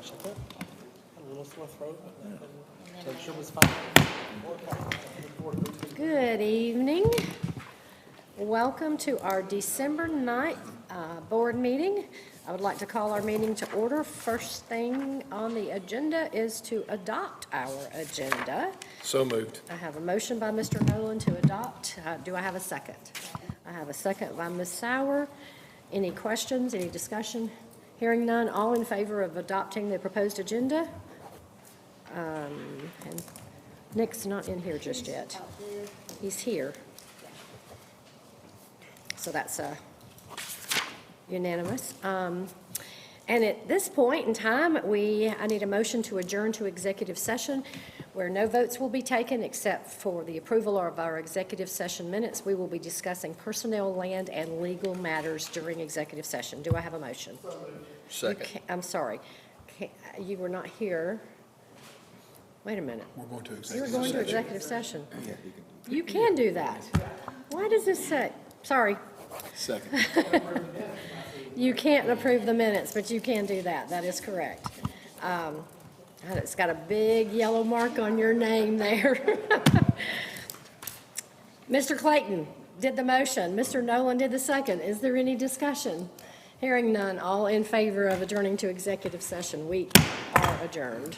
much. I had a little sore throat, but it was fine. Good evening. Welcome to our December 9th board meeting. I would like to call our meeting to order. First thing on the agenda is to adopt our agenda. So moved. I have a motion by Mr. Nolan to adopt. Do I have a second? I have a second by Ms. Sauer. Any questions, any discussion? Hearing none, all in favor of adopting the proposed agenda? And Nick's not in here just yet. He's here. So that's unanimous. And at this point in time, I need a motion to adjourn to executive session where no votes will be taken except for the approval of our executive session minutes. We will be discussing personnel, land, and legal matters during executive session. Do I have a motion? Second. I'm sorry. You were not here. Wait a minute. We're going to You executive were going to session. executive session. You can do that. Why does this say? Sorry. Second. You can't approve the minutes, but you can do that. That is correct. It's got a big yellow mark on your name there. Mr. Clayton did the motion. Mr. Nolan did the second. Is there any discussion? Hearing none, all in favor of adjourning to executive session. We are adjourned.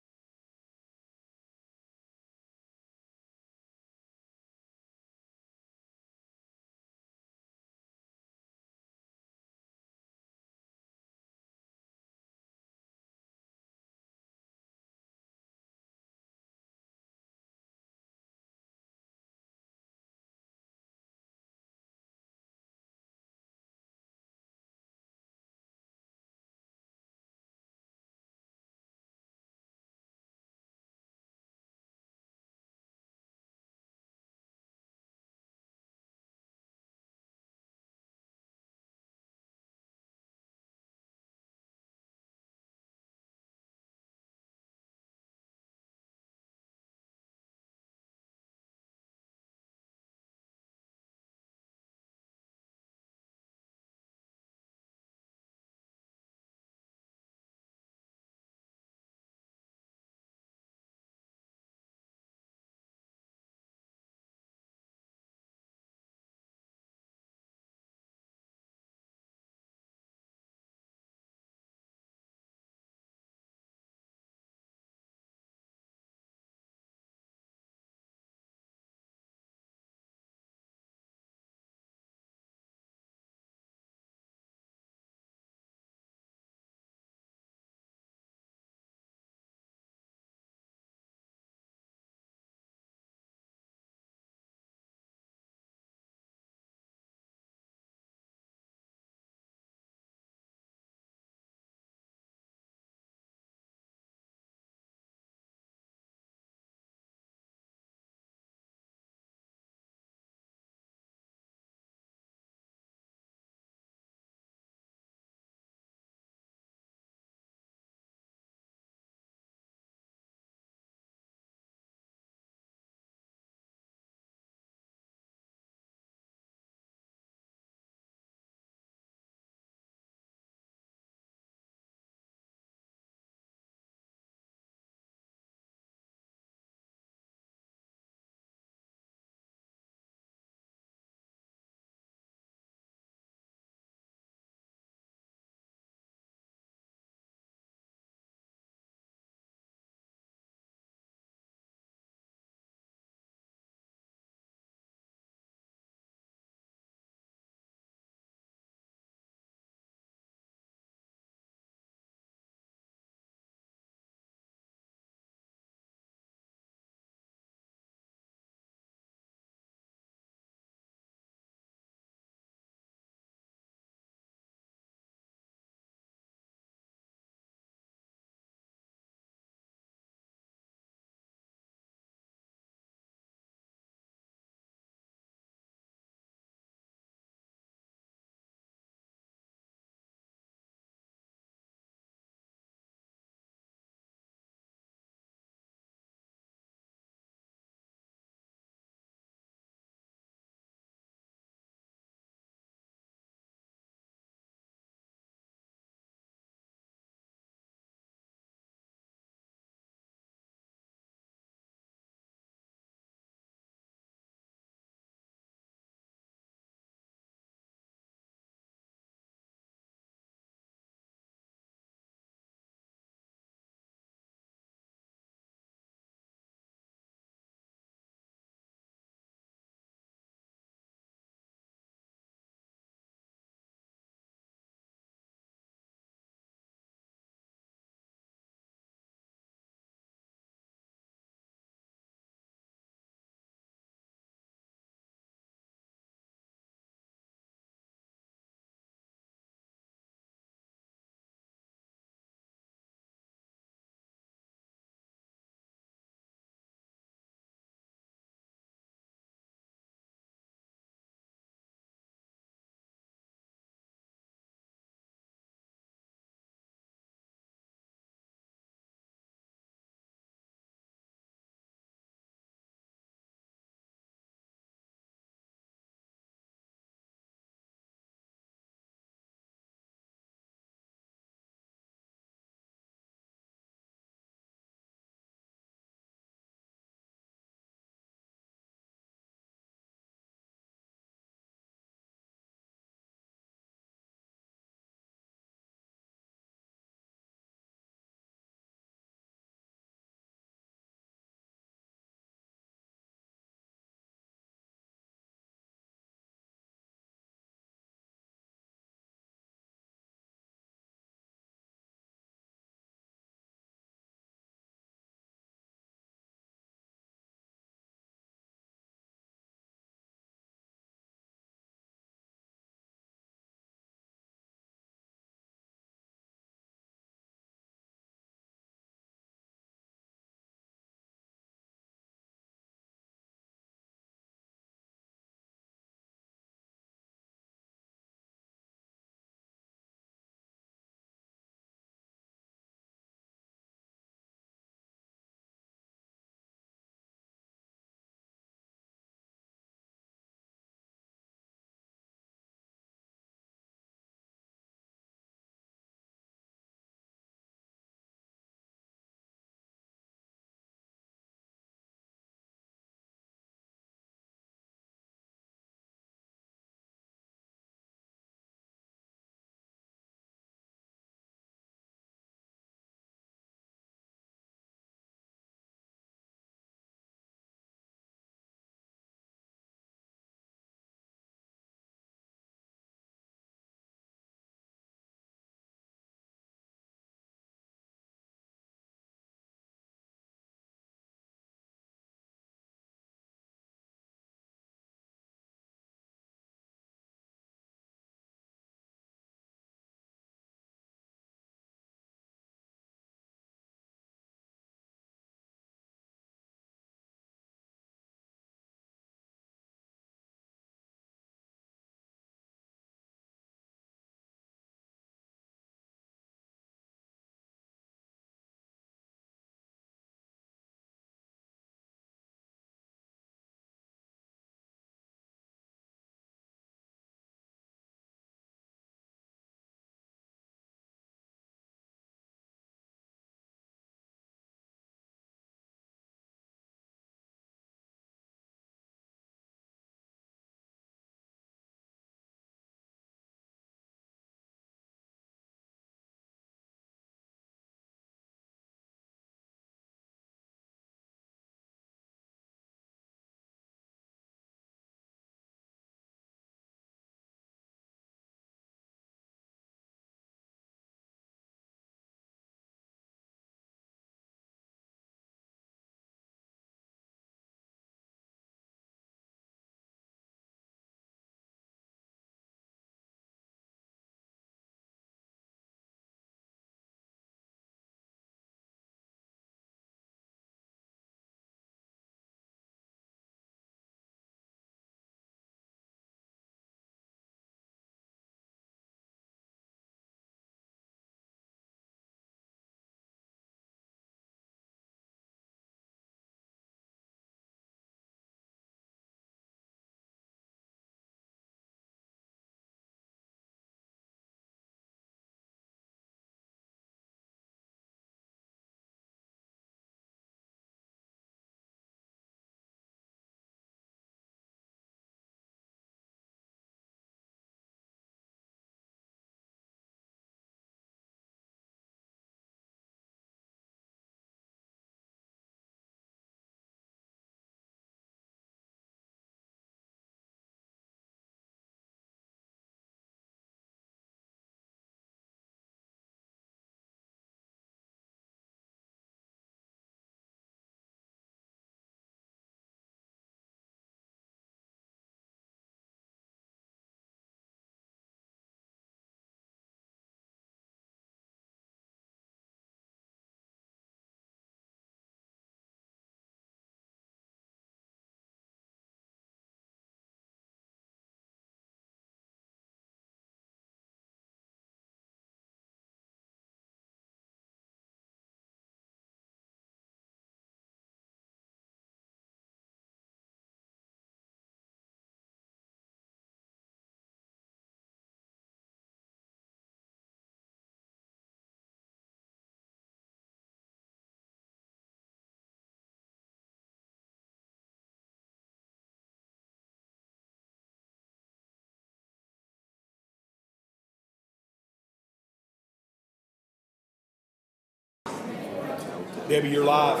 Debbie, you're live.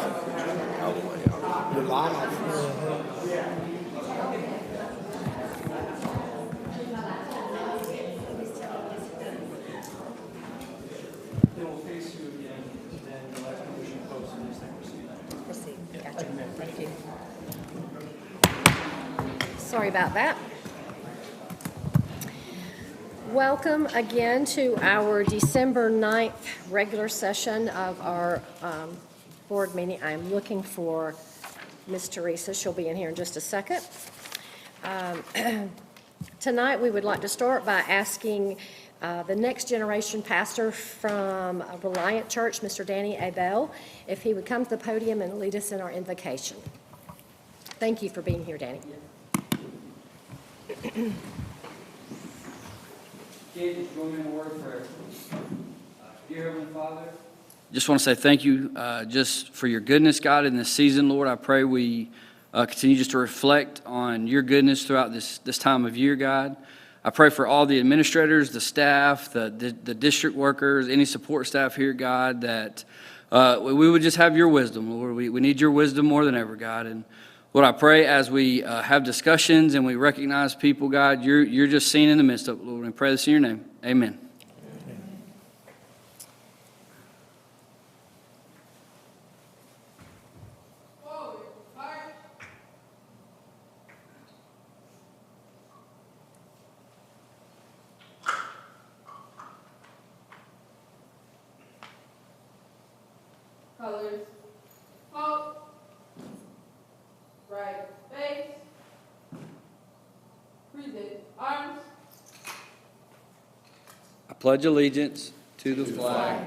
All the way out. You're live. Then we'll face you again, and then the last motion post and next proceed. Proceed. Gotcha. Thank you. Sorry about that. Welcome again to our December 9th regular session of our board meeting. I'm looking for Ms. Teresa. She'll be in here in just a second. Tonight, we would like to start by asking the next generation pastor from Reliant Church, Mr. Danny Abel, if he would come to the podium and lead us in our invocation. Thank you for being here, Danny. David, join me in a word of prayer. Dear Heavenly Father, just want to say thank you just for your goodness, God, in this season, Lord. I pray we continue just to reflect on your goodness throughout this time of year, God. I pray for all the administrators, the staff, the district workers, any support staff here, God, that we would just have your wisdom, Lord. We need your wisdom more than ever, God. And Lord, I pray as we have discussions and we recognize people, God, you're just seen in the midst of it, Lord. And I pray this in your name. Amen. Colors. Halt. Right face. Present arms. I pledge allegiance to the flag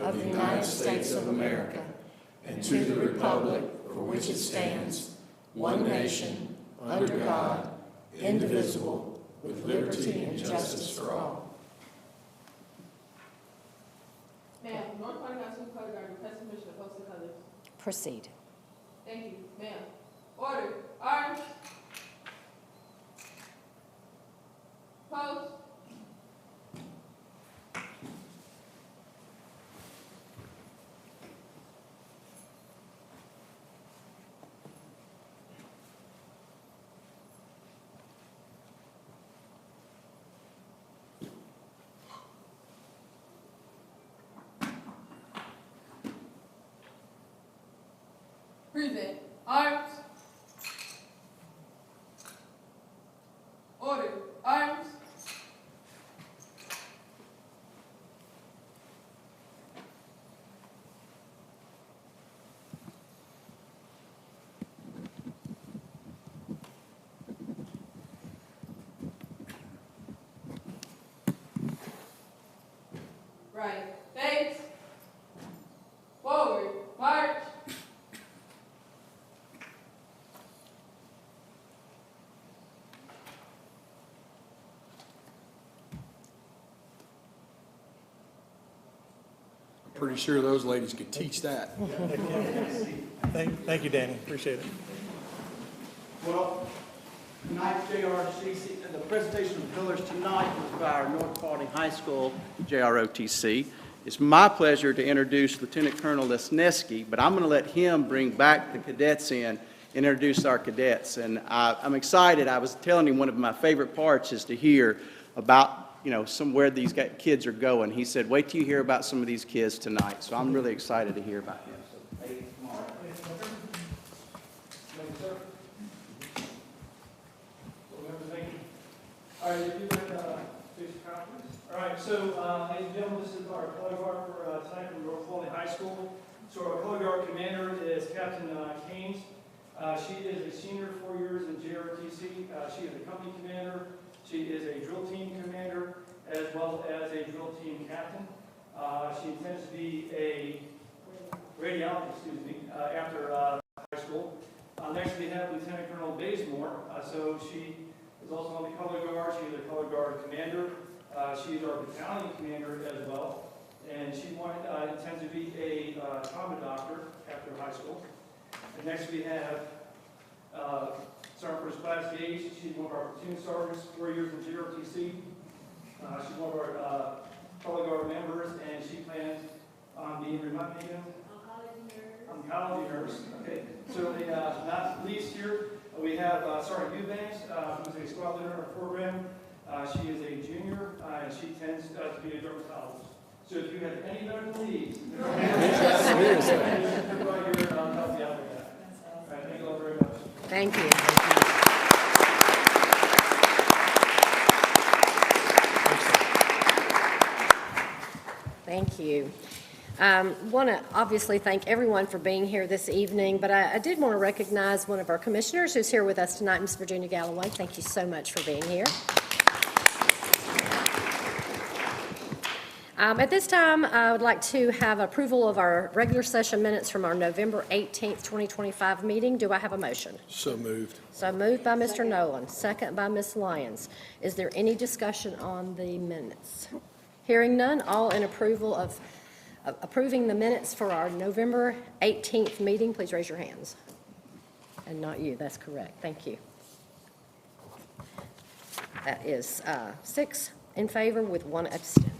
Of the United States of America and to the republic for which it stands, one nation, under God, indivisible, with liberty and justice for all. Ma'am, North Park High School Color Guard requests permission to host the colors. Proceed. Thank you, ma'am. Order. Arms. Pose. Present. Arms. Order. Arms. Right. Face. Forward. March. Pretty sure those ladies could teach that. Thank you, Danny. Appreciate it. Well, tonight's JROTC, the presentation of pillars tonight was by our North Paulding High School JROTC. It's my pleasure to introduce Lieutenant Colonel Lesneski, but I'm going to let him bring back the cadets in and introduce our cadets. And I'm excited. I was telling him one of my favorite parts is to hear about where these kids are going. He said, wait till you hear about some of these kids tonight. So I'm really excited to hear about him. So, hey, come on. Thank you, sir. Thank you. All right, if you would face your conference. All right, so ladies and gentlemen, this is our color guard for tonight from North Paulding High School. So our color guard commander is Captain Keynes. She is a senior, 4 years in JROTC. She is a company commander. She is a drill team commander as well as a drill team captain. She intends to be a radiologist, after high school. Next we have Lieutenant Colonel Bazemore. So she is also on the color guard. She is a color guard commander. She is our battalion commander as well. And she intends to be a trauma doctor after high school. And next we have Sergeant First Class Gage. She's one of our platoon sergeants, 4 years in JROTC. She's one of our color guard members, and she plans on being remote. Oncology nurse. technology nurse. Okay, so not least here, we have Sergeant Eubanks, who's a squad leader in our program. She is a junior, and she tends to be a dermatologist. So if you have any medical needs, Seriously. everybody here help you out with that. All right, thank you all very much. Thank you. Thank you. Want to obviously thank everyone for being here this evening, but I did want to recognize one of our commissioners who's here with us tonight, Ms. Virginia Galloway. Thank you so much for being here. At this time, I would like to have approval of our regular session minutes from our November 18th, 2025 meeting. Do I have a motion? So moved. So moved by Mr. Nolan, second by Ms. Lyons. Is there any discussion on the minutes? Hearing none, all in approval of approving the minutes for our November 18th meeting, please raise your hands. And not you, that's correct. Thank you. That is 6 in favor with 1 abstention.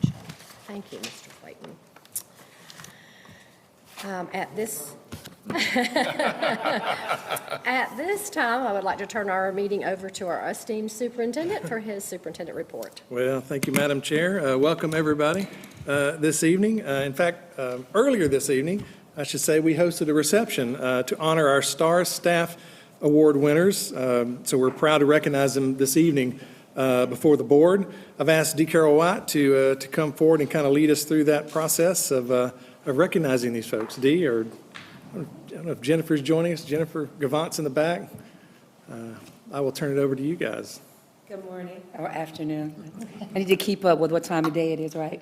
Thank you, Mr. Clayton. At this time, I would like to turn our meeting over to our esteemed superintendent for his superintendent report. Well, thank you, Madam Chair. Welcome, everybody, this evening. In fact, earlier this evening, I should say, we hosted a reception to honor our STAR Staff Award winners. So we're proud to recognize them this evening before the board. I've asked D. Carroll White to come forward and kind of lead us through that process of recognizing these folks. D, or I don't know if Jennifer's joining us. Jennifer Gavant's in the back. I will turn it over to you guys. Good morning or afternoon. I need to keep up with what time of day it is, right?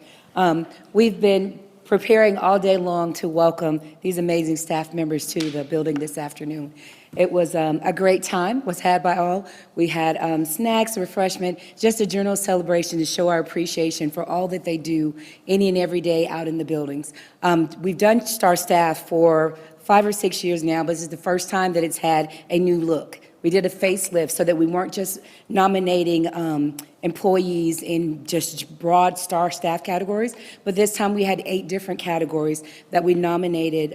We've been preparing all day long to welcome these amazing staff members to the building this afternoon. It was a great time, was had by all. We had snacks, refreshment, just a general celebration to show our appreciation for all that they do any and every day out in the buildings. We've done STAR Staff for 5 or 6 years now, but this is the first time that it's had a new look. We did a facelift so that we weren't just nominating employees in just broad STAR Staff categories, but this time we had 8 different categories that we nominated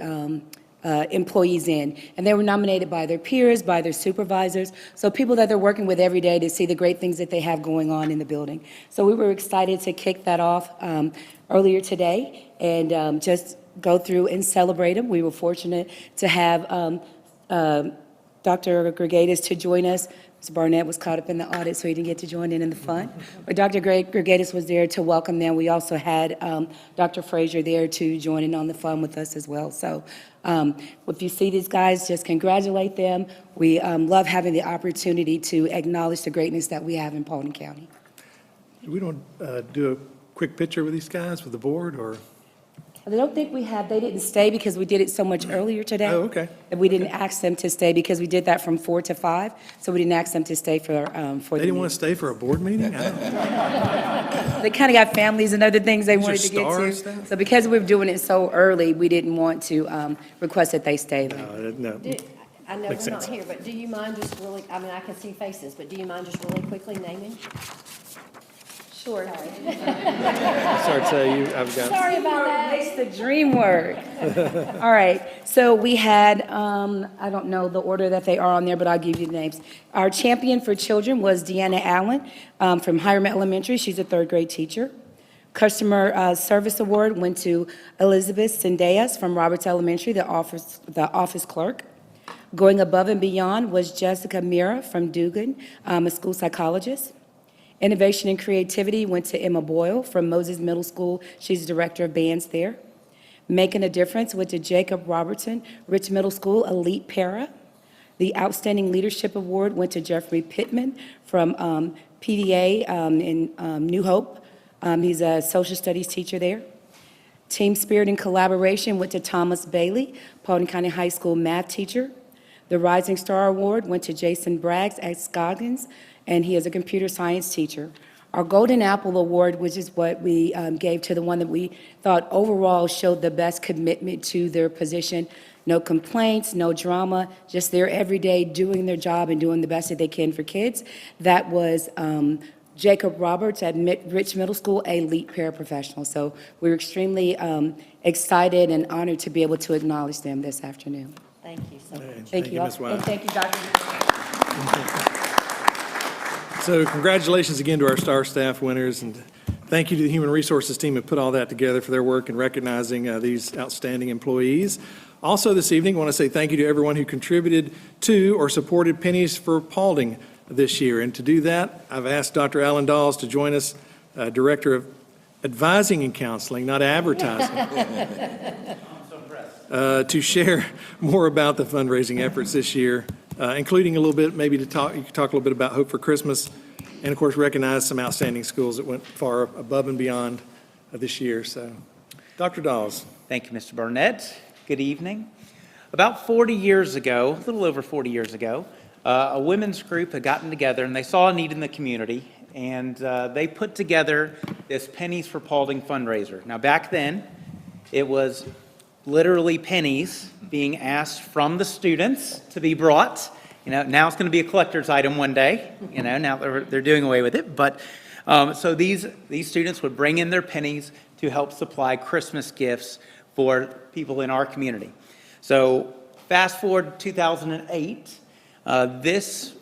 employees in. And they were nominated by their peers, by their supervisors, so people that they're working with every day to see the great things that they have going on in the building. So we were excited to kick that off earlier today and just go through and celebrate them. We were fortunate to have Dr. Grigadis to join us. Mr. Barnett was caught up in the audit, so he didn't get to join in the fun. But Dr. Grigadis was there to welcome them. We also had Dr. Frazier there to join in on the fun with us as well. So if you see these guys, just congratulate them. We love having the opportunity to acknowledge the greatness that we have in Paulding County. We don't do a quick picture with these guys, with the board, or? I don't think we have. They didn't stay because we did it so much earlier today. Oh, okay. And we didn't ask them to stay because we did that from 4 to 5. So we didn't ask them to stay for They the didn't want to stay for a board meeting? They kind of got families and other things they These are wanted to get STAR to. staff? So because we were doing it so early, we didn't want to request that they stay. No. I know we're Makes not sense. here, but do you mind just really, I mean, I can see faces, but do you mind just really quickly naming? Sure. Sorry to tell you, I've got. Sorry about that. Makes the dream work. All right, so we had, I don't know the order that they are on there, but I'll give you the names. Our champion for children was Deanna Allen from Hiram Elementary. She's a 3rd grade teacher. Customer Service Award went to Elizabeth Sendeas from Roberts Elementary, the office clerk. Going above and beyond was Jessica Mira from Dugan, a school psychologist. Innovation and creativity went to Emma Boyle from Moses Middle School. She's the director of bands there. Making a difference went to Jacob Robertson, Rich Middle School, elite para. The Outstanding Leadership Award went to Jeffrey Pittman from PDA in New Hope. He's a social studies teacher there. Team Spirit and Collaboration went to Thomas Bailey, Paulding County High School math teacher. The Rising Star Award went to Jason Braggs at Scoggins, and he is a computer science teacher. Our Golden Apple Award, which is what we gave to the one that we thought overall showed the best commitment to their position. No complaints, no drama, just there every day doing their job and doing the best that they can for kids. That was Jacob Roberts at Rich Middle School, a lead paraprofessional. So we're extremely excited and honored to be able to acknowledge them this afternoon. Thank you so much. Thank you all. Ms. White. And thank you, Dr. So congratulations again to our STAR staff winners, and thank you to the Human Resources team who put all that together for their work in recognizing these outstanding employees. Also this evening, I want to say thank you to everyone who contributed to or supported Pennies for Paulding this year. And to do that, I've asked Dr. Alan Dawes to join us, Director of Advising and Counseling, not advertising, to share more about the fundraising efforts this year, including a little bit, maybe you could talk a little bit about Hope for Christmas, and of course recognize some outstanding schools that went far above and beyond this year. So, Dr. Dawes. Thank you, Mr. Burnett. Good evening. About 40 years ago, a little over 40 years ago, a women's group had gotten together and they saw a need in the community, and they put together this Pennies for Paulding fundraiser. Now back then, it was literally pennies being asked from the students to be brought. You know, now it's going to be a collector's item one day. You know, now they're doing away with it. But so these students would bring in their pennies to help supply Christmas gifts for people in our community. So fast forward to 2008. This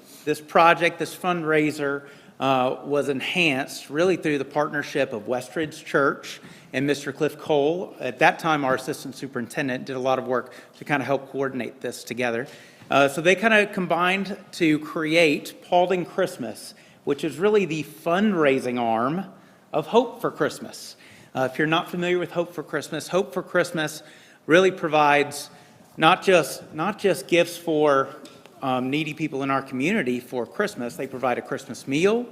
project, this fundraiser, was enhanced really through the partnership of Westridge Church and Mr. Cliff Cole. At that time, our assistant superintendent did a lot of work to kind of help coordinate this together. So they kind of combined to create Paulding Christmas, which is really the fundraising arm of Hope for Christmas. If you're not familiar with Hope for Christmas really provides not just gifts for needy people in our community for Christmas. They provide a Christmas meal,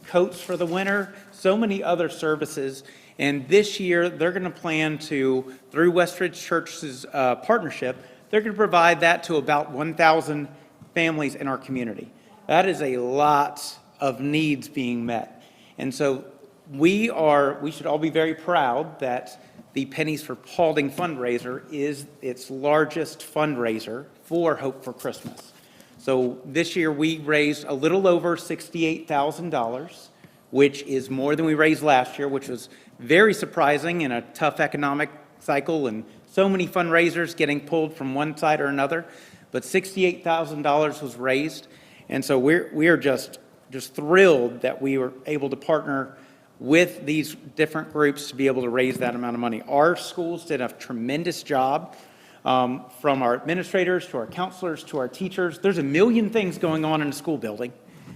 coats for the winter, so many other services. And this year, they're going to plan to, through Westridge Church's partnership, they're going to provide that to about 1,000 families in our community. That is a lot of needs being met. And so we should all be very proud that the Pennies for Paulding fundraiser is its largest fundraiser for Hope for Christmas. So this year we raised a little over $68,000, which is more than we raised last year, which was very surprising in a tough economic cycle and so many fundraisers getting pulled from one side or another. But $68,000 was raised, and so we are just thrilled that we were able to partner with these different groups to be able to raise that amount of money. Our schools did a tremendous job, from our administrators to our counselors to our teachers. There's a million things going on in a school building.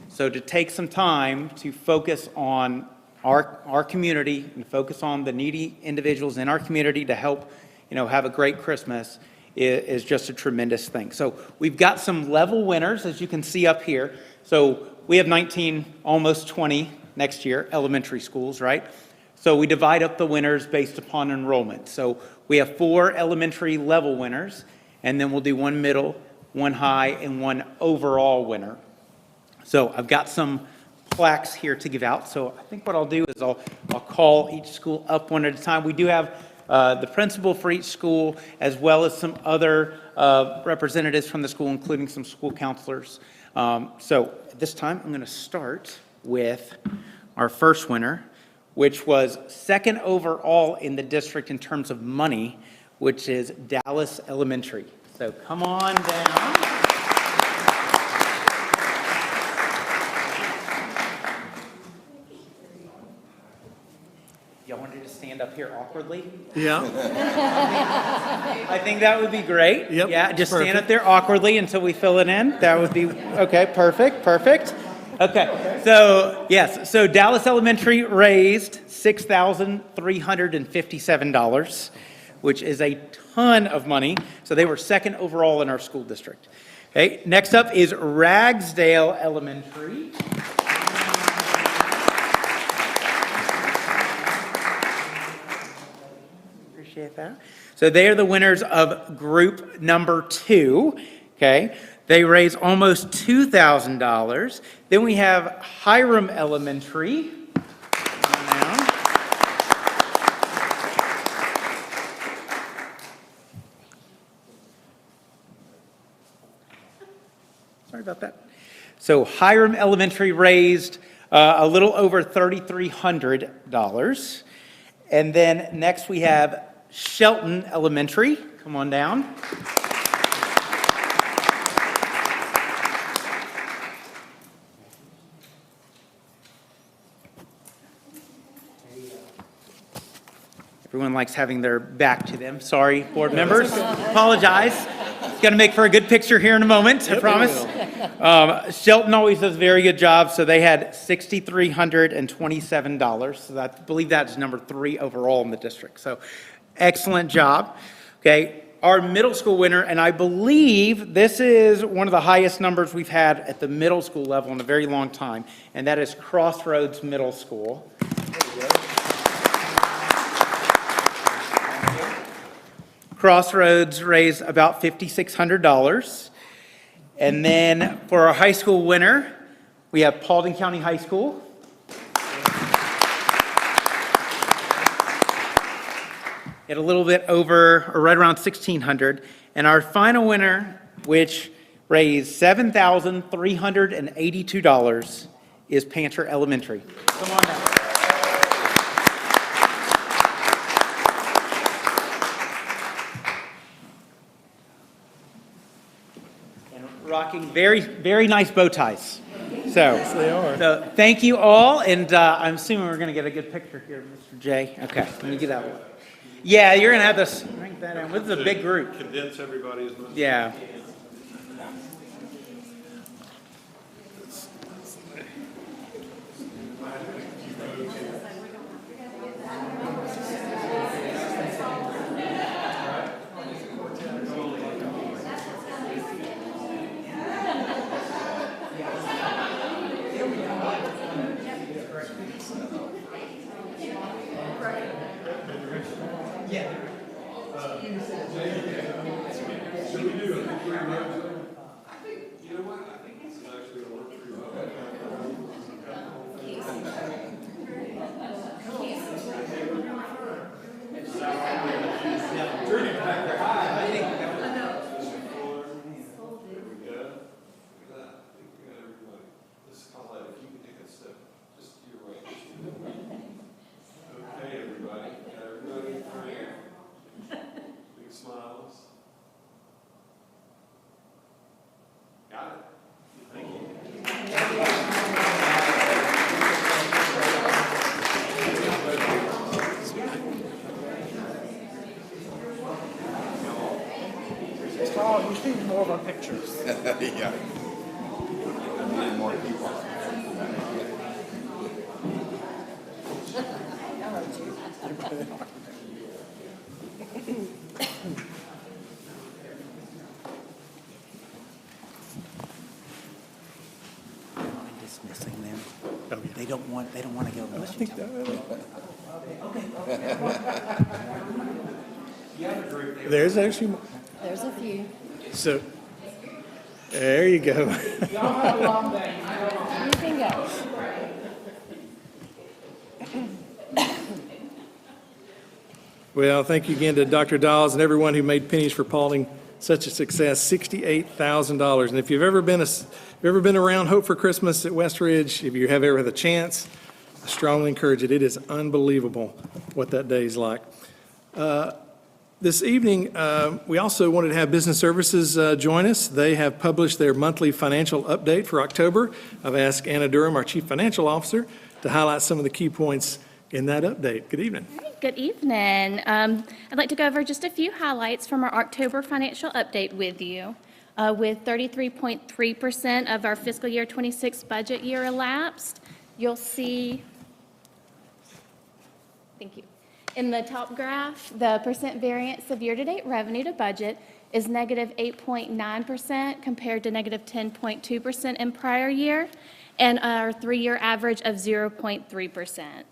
So to take some time to focus on our community and focus on the needy individuals in our community to help, have a great Christmas is just a tremendous thing. So we've got some level winners, as you can see up here. So we have 19, almost 20 next year, elementary schools, right? So we divide up the winners based upon enrollment. So we have 4 elementary level winners, and then we'll do 1 middle, 1 high, and 1 overall winner. So I've got some plaques here to give out. So I think what I'll do is I'll call each school up one at a time. We do have the principal for each school, as well as some other representatives from the school, including some school counselors. So at this time, I'm going to start with our first winner, which was 2nd overall in the district in terms of money, which is Dallas Elementary. So come on down. Y'all wanted to stand up here awkwardly? Yeah. I think that would be great. Yep, Yeah, just stand perfect. up there awkwardly until we fill it in. That would be, okay, perfect. Okay, so yes, so Dallas Elementary raised $6,357, which is a ton of money. So they were 2nd overall in our school district. Okay, next up is Ragsdale Elementary. Appreciate that. So they are the winners of group number 2. Okay. They raise almost $2,000. Then we have Hiram Elementary. Sorry about that. So Hiram Elementary raised a little over $3,300. And then next we have Shelton Elementary. Come on down. Everyone likes having their back to them. Sorry, board members. Apologize. It's going to make for a good picture here in a moment, I promise. Shelton always does a very good job, so they had $6,327. So I believe that's number 3 overall in the district. So excellent job. Okay, our middle school winner, and I believe this is one of the highest numbers we've had at the middle school level in a very long time, and that is Crossroads Middle School. Crossroads raised about $5,600. And then for our high school winner, we have Paulding County High School. At a little bit over, or right around $1,600. And our final winner, which raised $7,382, is Panther Elementary. Come on down. Rocking very, very nice bow ties. So, Yes, they are. So thank you all, and I'm assuming we're going to get a good picture here, Mr. J. Okay, let me get out of it. Yeah, you're going to have to bring that in. This is a big group. Condense everybody as much. Yeah. Oh, you see more of our pictures. Yeah. I need more people. Dismissing them. They don't want to go unless you tell them. There's actually more. There's a few. So, there you go. Y'all have a long day. You can go. Well, thank you again to Dr. Dawes and everyone who made Pennies for Paulding such a success, $68,000. And if you've ever been around Hope for Christmas at West Ridge, if you have ever had the chance, I strongly encourage it. It is unbelievable what that day is like. This evening, we also wanted to have Business Services join us. They have published their monthly financial update for October. I've asked Anna Durham, our Chief Financial Officer, to highlight some of the key points in that update. Good evening. Good evening. I'd like to go over just a few highlights from our October financial update with you. With 33.3% of our fiscal year 26 budget year elapsed, you'll see, thank you. In the top graph, the percent variance of year-to-date revenue to budget is negative 8.9% compared to negative 10.2% in prior year, and our three-year average of 0.3%.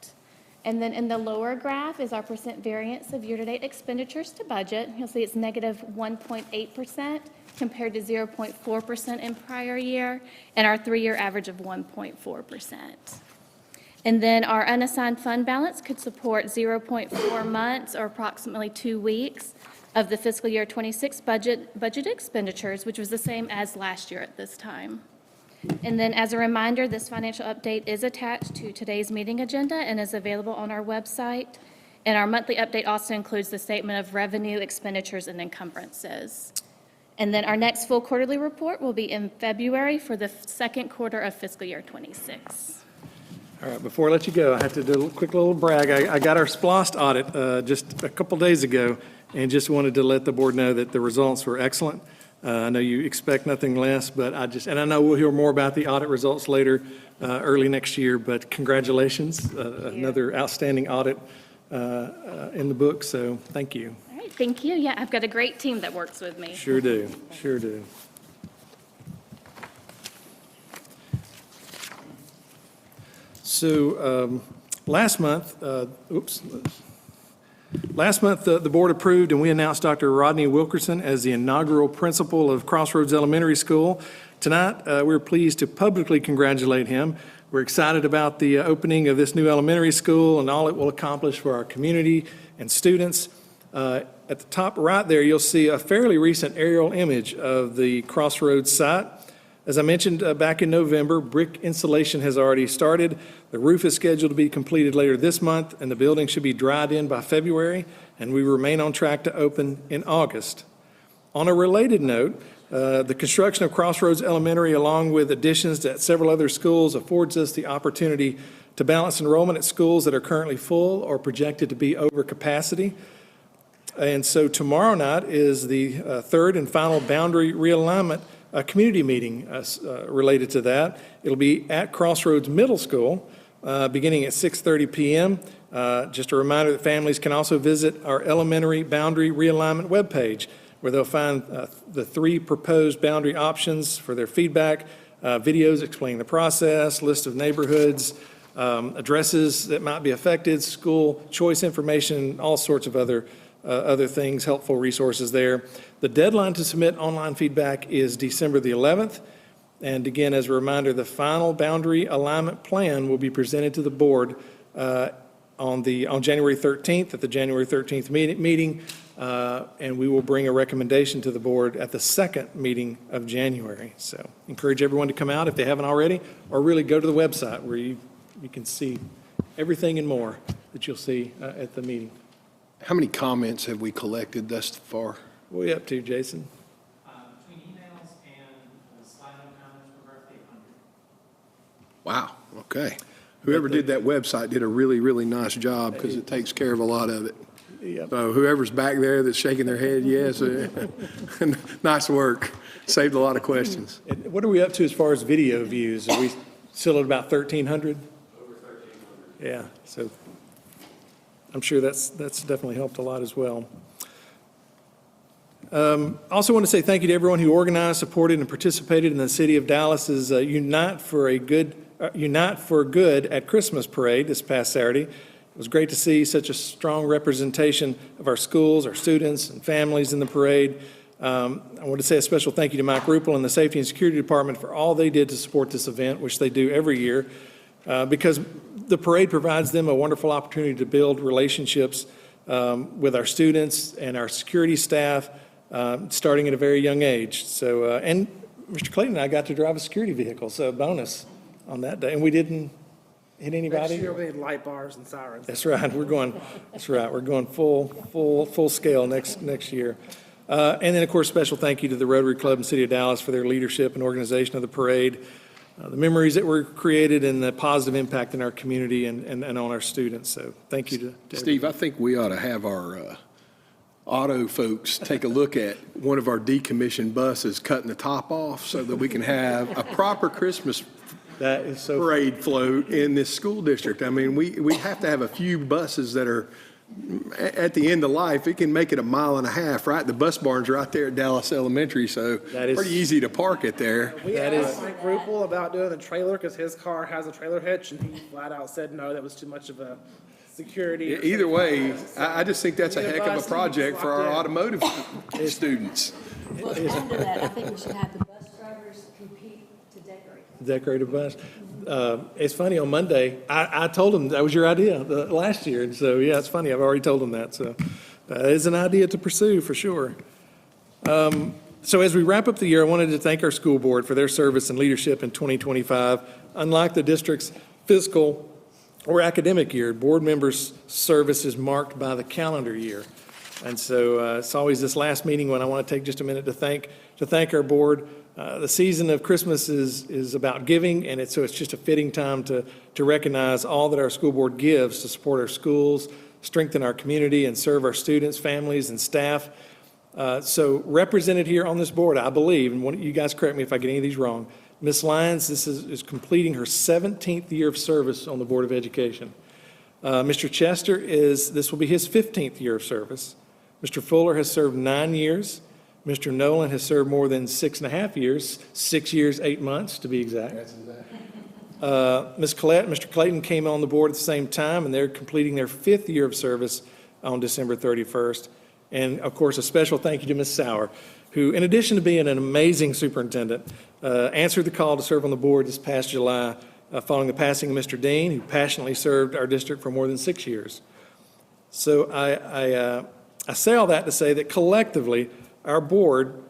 And then in the lower graph is our percent variance of year-to-date expenditures to budget. You'll see it's negative 1.8% compared to 0.4% in prior year, and our three-year average of 1.4%. And then our unassigned fund balance could support 0.4 months or approximately 2 weeks of the fiscal year 26 budget expenditures, which was the same as last year at this time. And then as a reminder, this financial update is attached to today's meeting agenda and is available on our website. And our monthly update also includes the statement of revenue, expenditures, and encumbrances. And then our next full quarterly report will be in February for the second quarter of fiscal year '26. All right, before I let you go, I have to do a quick little brag. I got our SPLOST audit just a couple days ago, and just wanted to let the board know that the results were excellent. I know you expect nothing less, but and I know we'll hear more about the audit results later, early next year, but congratulations, another outstanding audit in the book, so thank you. All right, thank you. Yeah, I've got a great team that works with me. Sure do, sure do. So last month, the board approved and we announced Dr. Rodney Wilkerson as the inaugural principal of Crossroads Elementary School. Tonight, we're pleased to publicly congratulate him. We're excited about the opening of this new elementary school and all it will accomplish for our community and students. At the top right there, you'll see a fairly recent aerial image of the Crossroads site. As I mentioned back in November, brick installation has already started. The roof is scheduled to be completed later this month, and the building should be dried in by February, and we remain on track to open in August. On a related note, the construction of Crossroads Elementary, along with additions at several other schools, affords us the opportunity to balance enrollment at schools that are currently full or projected to be over capacity. And so tomorrow night is the third and final boundary realignment community meeting related to that. It'll be at Crossroads Middle School beginning at 6:30 p.m. Just a reminder that families can also visit our elementary boundary realignment webpage, where they'll find the 3 proposed boundary options for their feedback, videos explaining the process, list of neighborhoods, addresses that might be affected, school choice information, all sorts of other things, helpful resources there. The deadline to submit online feedback is December the 11th. And again, as a reminder, the final boundary alignment plan will be presented to the board on January 13th at the January 13th meeting, and we will bring a recommendation to the board at the second meeting of January. So encourage everyone to come out if they haven't already, or really go to the website where you can see everything and more that you'll see at the meeting. How many comments have we collected thus far? What are you up to, Jason? Between emails and Slido comments, we're about 800. Wow, okay. Whoever did that website did a really, really nice job because it takes care of a lot of it. Yep. So whoever's back there that's shaking their head, yes, nice work. Saved a lot of questions. And what are we up to as far as video views? Are we still at about 1,300? Over 1,300. Yeah, so I'm sure that's definitely helped a lot as well. Also want to say thank you to everyone who organized, supported, and participated in the City of Dallas's Unite for Good at Christmas parade this past Saturday. It was great to see such a strong representation of our schools, our students, and families in the parade. I want to say a special thank you to Mike Ruppel and the Safety and Security Department for all they did to support this event, which they do every year, because the parade provides them a wonderful opportunity to build relationships with our students and our security staff, starting at a very young age. So, and Mr. Clayton and I got to drive a security vehicle, so a bonus on that day, and we didn't hit anybody. Next year we need light bars and sirens. That's right. We're going full scale next year. And then, of course, special thank you to the Rotary Club and City of Dallas for their leadership and organization of the parade, the memories that were created, and the positive impact in our community and on our students. So thank you to Steve, I think we ought to have our auto folks take a look at one of our decommissioned buses cutting the top off so that we can have a proper Christmas that is so parade float in this school district. I mean, we have to have a few buses that are at the end of life. It can make it 1.5 miles, right? The bus barn's right there at Dallas Elementary, so That is- pretty easy to park it there. We asked Mike Ruppel about doing the trailer because his car has a trailer hitch, and he flat out said no, that was too much of a security. Either way, I just think that's a heck of a project for our automotive students. Well, to add to that, I think we should have the bus drivers compete to decorate. decorate a bus. It's funny, on Monday, I told him that was your idea last year. And so, yeah, it's funny. I've already told him that. So that is an idea to pursue for sure. So as we wrap up the year, I wanted to thank our school board for their service and leadership in 2025. Unlike the district's fiscal or academic year, board members' service is marked by the calendar year. And so it's always this last meeting when I want to take just a minute to thank our board. The season of Christmas is about giving, and so it's just a fitting time to recognize all that our school board gives to support our schools, strengthen our community, and serve our students, families, and staff. So represented here on this board, I believe, and you guys correct me if I get any of these wrong, Ms. Lyons, this is completing her 17th year of service on the Board of Education. Mr. Chester this will be his 15th year of service. Mr. Fuller has served 9 years. Mr. Nolan has served more than 6.5 years, 6 years, 8 months to be exact. That's exact. Ms. Collette and Mr. Clayton came on the board at the same time, and they're completing their 5th year of service on December 31st. And, of course, a special thank you to Ms. Sauer, who, in addition to being an amazing superintendent, answered the call to serve on the board this past July following the passing of Mr. Dean, who passionately served our district for more than 6 years. So I say all that to say that collectively, our board,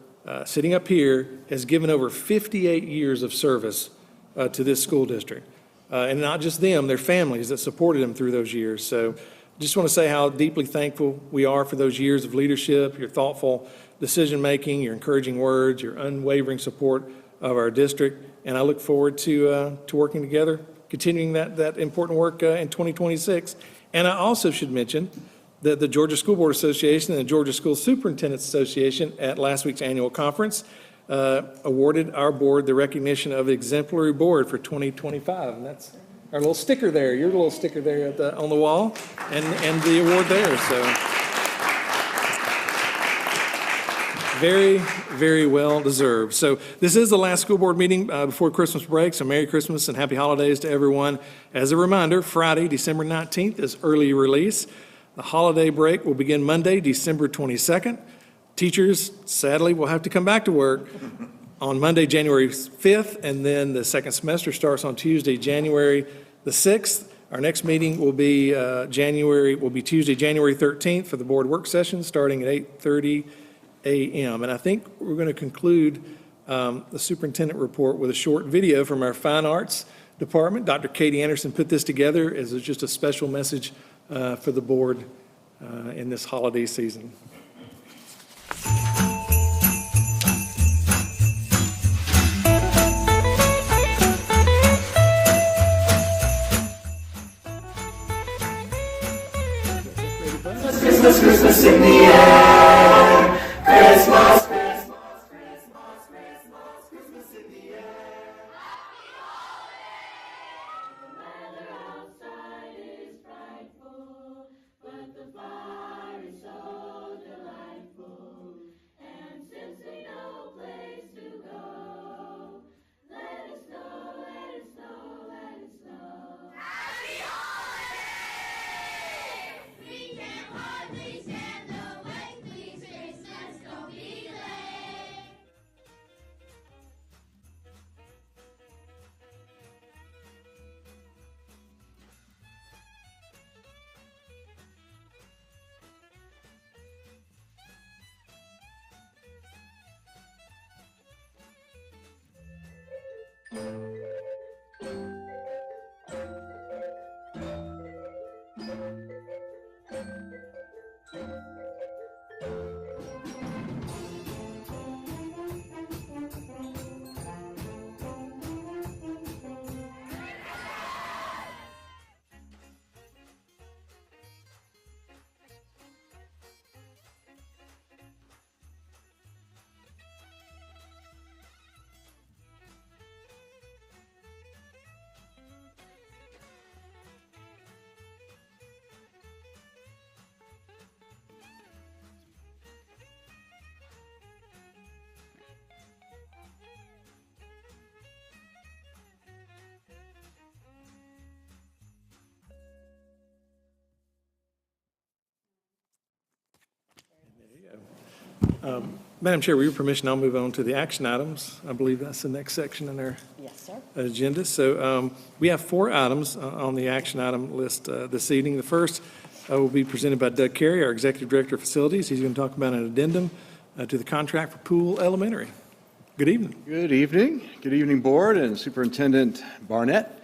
sitting up here, has given over 58 years of service to this school district. And not just them, their families that supported them through those years. So just want to say how deeply thankful we are for those years of leadership, your thoughtful decision-making, your encouraging words, your unwavering support of our district. And I look forward to working together, continuing that important work in 2026. And I also should mention that the Georgia School Board Association and the Georgia School Superintendents Association at last week's annual conference awarded our board the recognition of Exemplary Board for 2025. And that's our little sticker there, your little sticker there on the wall, and the award there. So very, very well deserved. So this is the last school board meeting before Christmas break, so Merry Christmas and Happy Holidays to everyone. As a reminder, Friday, December 19th is early release. The holiday break will begin Monday, December 22nd. Teachers, sadly, will have to come back to work on Monday, January 5th, and then the second semester starts on Tuesday, January the 6th. Our next meeting will be Tuesday, January 13th for the board work session, starting at 8:30 a.m. And I think we're going to conclude the superintendent report with a short video from our fine arts department. Dr. Katie Anderson put this together as just a special message for the board in this holiday season. Christmas, Christmas in the air. Christmas, Christmas, Christmas, Christmas, Christmas in the air. Happy holidays. The weather outside is frightful, but the fire is so delightful. And since we know a place to go, let it snow, let it snow, let it snow. Happy holidays. We can hardly stand the wait, please, Christmas, don't be late. Madam Chair, with your permission, I'll move on to the action items. I believe that's the next section in our Yes, sir. agenda. So we have 4 items on the action item list this evening. The first will be presented by Doug Carey, our Executive Director of Facilities. He's going to talk about an addendum to the contract for Poole Elementary. Good evening. Good evening. Good evening, Board and Superintendent Barnett.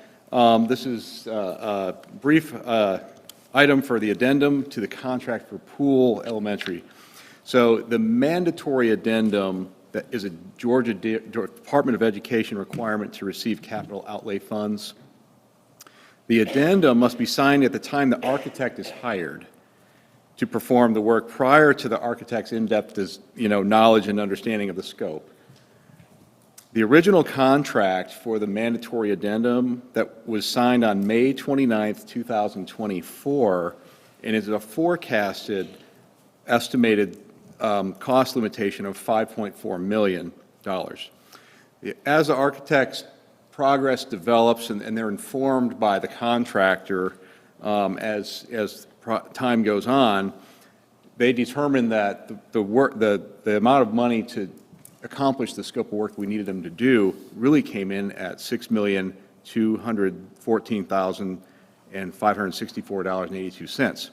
This is a brief item for the addendum to the contract for Poole Elementary. So the mandatory addendum that is a Georgia Department of Education requirement to receive capital outlay funds. The addendum must be signed at the time the architect is hired to perform the work prior to the architect's in-depth, knowledge and understanding of the scope. The original contract for the mandatory addendum that was signed on May 29th, 2024, and is a forecasted estimated cost limitation of $5.4 million. As the architect's progress develops and they're informed by the contractor as time goes on, they determine that the amount of money to accomplish the scope of work we needed them to do really came in at $6,214,564.82.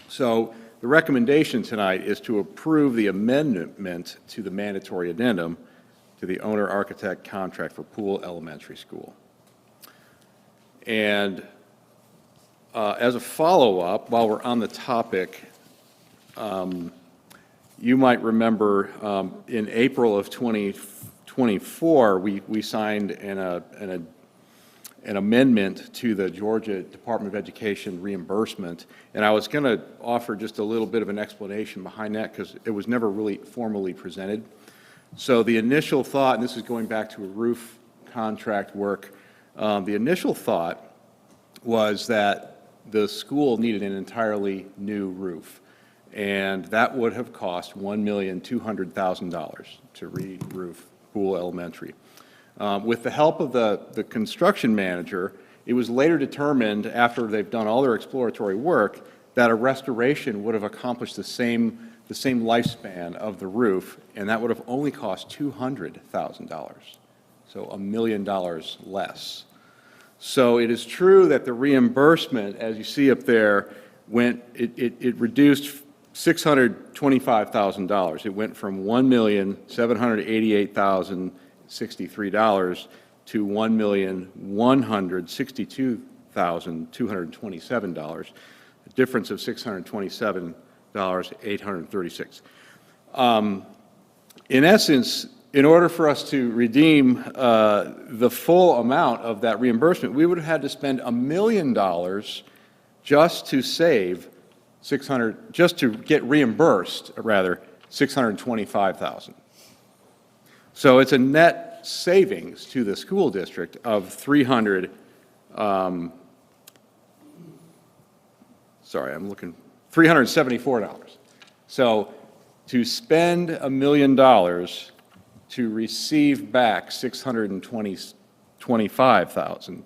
So the recommendation tonight is to approve the amendment to the mandatory addendum to the owner-architect contract for Poole Elementary School. And as a follow-up, while we're on the topic, you might remember in April of 2024, we signed an amendment to the Georgia Department of Education reimbursement, and I was going to offer just a little bit of an explanation behind that because it was never really formally presented. So the initial thought, and this is going back to a roof contract work, the initial thought was that the school needed an entirely new roof. And that would have cost $1,200,000 to re-roof Poole Elementary. With the help of the construction manager, it was later determined, after they've done all their exploratory work, that a restoration would have accomplished the same lifespan of the roof, and that would have only cost $200,000, so $1 million less. So it is true that the reimbursement, as you see up there, it reduced $625,000. It went from $1,788,063 to $1,162,227, a difference of $627,836. In essence, in order for us to redeem the full amount of that reimbursement, we would have had to spend $1 million just to save just to get reimbursed, rather, $625,000. So it's a net savings to the school district of $374. So to spend $1 million to receive back $625,000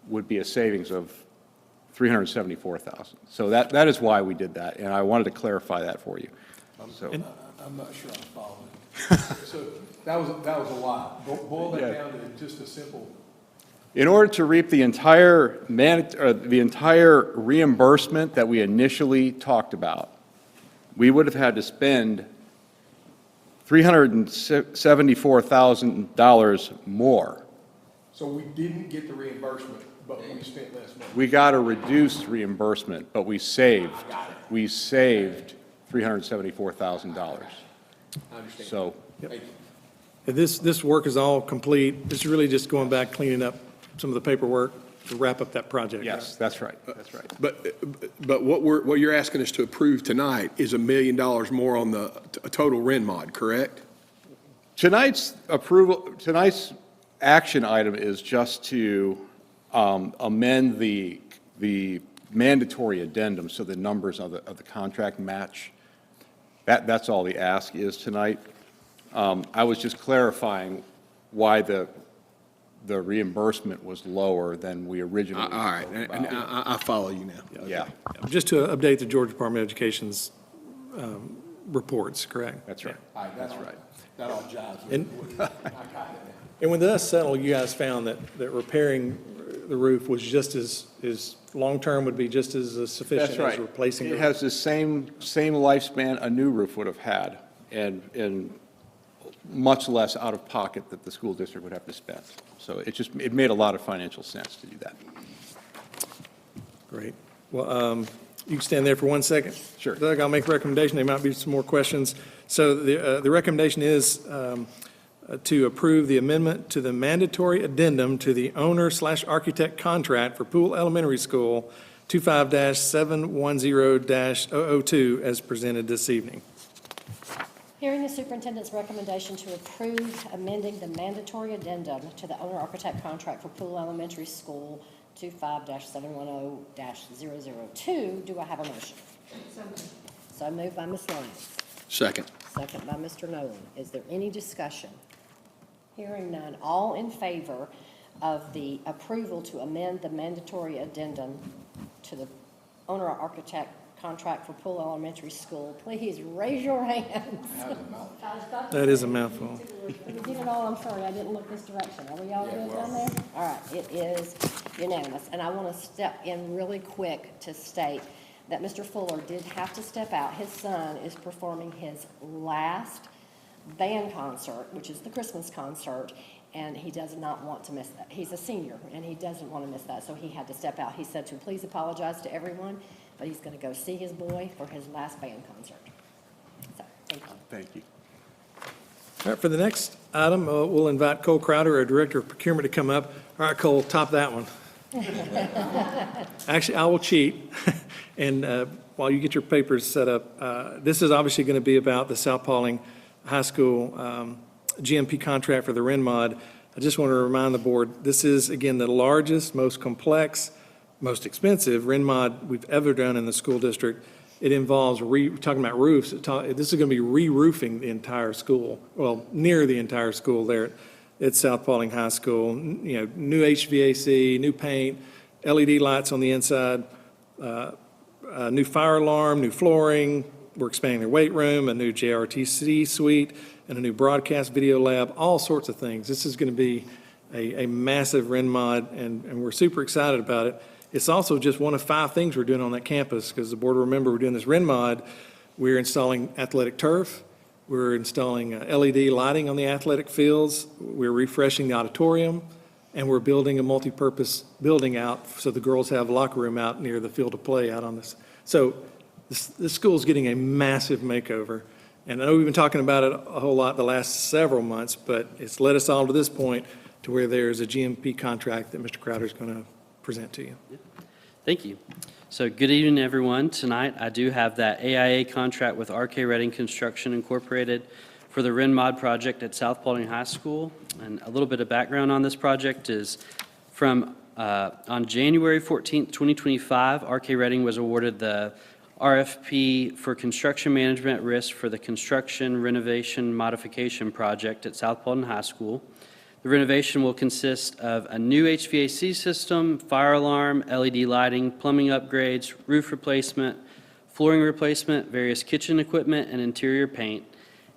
would be a savings of $374,000. So that is why we did that, and I wanted to clarify that for you. So I'm not sure I'm following. So that was a lot. Boil that down to just a simple. in order to reap the entire reimbursement that we initially talked about, we would have had to spend $374,000 more. So we didn't get the reimbursement, but we spent less money. We got a reduced reimbursement, but we saved $374,000. I understand. So, Thank you. This work is all complete. This is really just going back, cleaning up some of the paperwork to wrap up that project. yes, that's right, that's right. But what you're asking us to approve tonight is $1 million more on the total REN mod, correct? Tonight's action item is just to amend the mandatory addendum so the numbers of the contract match. That's all the ask is tonight. I was just clarifying why the reimbursement was lower than we originally. All right, and I follow you now. Yeah, Just to update the Georgia Department of Education's reports, correct? that's right. That's right. That all jives with And- I got it now. And when the dust settled, you guys found that repairing the roof was just as long-term would be just as sufficient That's right. as replacing the It roof? has the same lifespan a new roof would have had. and much less out of pocket that the school district would have to spend. So it made a lot of financial sense to do that. Great. Well, you can stand there for 1 second. Sure. Doug, I'll make a recommendation. There might be some more questions. So the recommendation is to approve the amendment to the mandatory addendum to the owner/architect contract for Poole Elementary School 25-710-002 as presented this evening. Hearing the superintendent's recommendation to approve amending the mandatory addendum to the owner-architect contract for Poole Elementary School 25-710-002, do I have a motion? So moved by Ms. Lyons. Second. Second by Mr. Nolan. Is there any discussion? Hearing none. All in favor of the approval to amend the mandatory addendum to the owner-architect contract for Poole Elementary School, please raise your hands. That is a mouthful. We did it all, I'm sorry, I didn't look this direction. Are we all good down there? All right, it is unanimous. And I want to step in really quick to state that Mr. Fuller did have to step out. His son is performing his last band concert, which is the Christmas concert, and he does not want to miss that. He's a senior, and he doesn't want to miss that, so he had to step out. He said to please apologize to everyone, but he's going to go see his boy for his last band concert. So, thank you. Thank you. All right, for the next item, we'll invite Cole Crowder, our Director of Procurement, to come up. All right, Cole, top that one. Actually, I will cheat, and while you get your papers set up, this is obviously going to be about the South Paulding High School GMP contract for the RENMOD. I just want to remind the board, this is, again, the largest, most complex, most expensive RENMOD we've ever done in the school district. It involves, we're talking about roofs, this is going to be re-roofing the entire school, well, near the entire school there at South Paulding High School. You know, new HVAC, new paint, LED lights on the inside, new fire alarm, new flooring. We're expanding their weight room, a new JRTC suite, and a new broadcast video lab, all sorts of things. This is going to be a massive RENMOD, and we're super excited about it. It's also just one of 5 things we're doing on that campus, because the board will remember we're doing this RENMOD. We're installing athletic turf. We're installing LED lighting on the athletic fields. We're refreshing the auditorium, and we're building a multi-purpose building out so the girls have a locker room out near the field of play out on this. So this school is getting a massive makeover. And I know we've been talking about it a whole lot the last several months, but it's led us all to this point to where there's a GMP contract that Mr. Crowder is going to present to you. Thank you. So good evening, everyone. Tonight, I do have that AIA contract with RK Redding Construction Incorporated for the RENMOD project at South Paulding High School. And a little bit of background on this project is from on January 14th, 2025, RK Redding was awarded the RFP for construction management risk for the construction renovation modification project at South Paulding High School. The renovation will consist of a new HVAC system, fire alarm, LED lighting, plumbing upgrades, roof replacement, flooring replacement, various kitchen equipment, and interior paint.